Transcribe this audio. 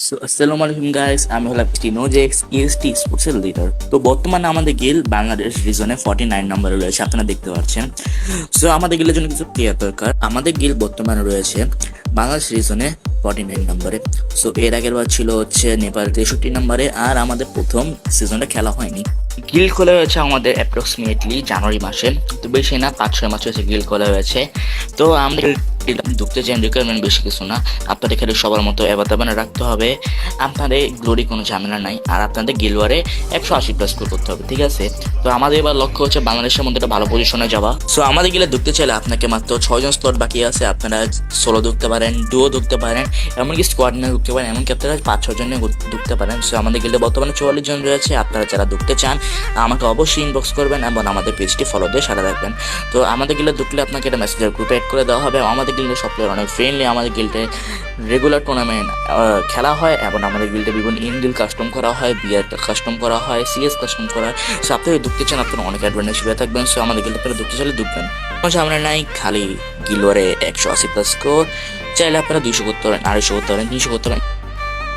So আসসালামু আলাইকুম guys, আমি হলাম নোজেক্স ইএসটি স্পোর্টসের লিডার। তো বর্তমানে আমাদের গিল বাংলাদেশ রিজনে 49 নম্বরে রয়েছে, আপনারা দেখতে পাচ্ছেন। সো আমাদের গিলের জন্য কিছু প্লেয়ার দরকার। আমাদের গিল বর্তমানে রয়েছে বাংলাদেশ রিজনে 49 নম্বরে। সো এর আগের বার ছিল হচ্ছে নেপাল 63 নম্বরে, আর আমাদের প্রথম সিজনে খেলা হয়নি। গিল খোলা হয়েছে আমাদের অ্যাপ্রক্সিমেটলি জানুয়ারি মাসে, তো বেশি না 5-6 মাস হয়েছে গিল খোলা হয়েছে। তো আমরা ঢুকতে চান, রিকোয়ারমেন্ট বেশি কিছু না। আপনাদের খেলে সবার মতো এবার রাখতে হবে, আপনাদের গ্লোরি কোনো ঝামেলা নাই, আর আপনাদের গিলওয়ারে 180+ স্কোর করতে হবে, ঠিক আছে? তো আমাদের এবার লক্ষ্য হচ্ছে বাংলাদেশের মধ্যে একটা ভালো পজিশনে যাওয়া। সো আমাদের গিলে ঢুকতে চাইলে আপনাকে মাত্র 6জন স্লট বাকি আছে। আপনারা সোলো ঢুকতে পারেন, ডুও ঢুকতে পারেন, এমনকি স্কোয়াড নিয়ে ঢুকতে পারেন, এমনকি আপনারা 5-6 জন নিয়ে ঢুকতে পারেন। সো আমাদের গিলে বর্তমানে 44 জন রয়েছে। আপনারা যারা ঢুকতে চান আমাকে অবশ্যই ইনবক্স করবেন এবং আমাদের পেজটি ফলো দিয়ে সারা রাখবেন। তো আমাদের গিলে ঢুকলে আপনাকে একটা মেসেঞ্জার গ্রুপে অ্যাড করে দেওয়া হবে। আমাদের গিল্ডে সব প্লেয়ার অনেক ফ্রেন্ডলি। আমাদের গিল্ডে রেগুলার টুর্নামেন্ট খেলা হয় এবং আমাদের গিল্ডে বিভিন্ন ইনডিল কাস্টম করা হয়, বিআর কাস্টম করা হয়, সিএস কাস্টম করা হয়। সো আপনারা ঢুকতে চান, আপনারা অনেক অ্যাডভান্টেজ পেয়ে থাকবেন। সো আমাদের গিল্ডে আপনারা ঢুকতে চাইলে ঢুকবেন, কোনো ঝামেলা নাই। খালি গিলওয়ারে 180+ স্কোর, চাইলে আপনারা 200 করতে পারেন, 250 করতে পারেন, 300 করতে পারেন।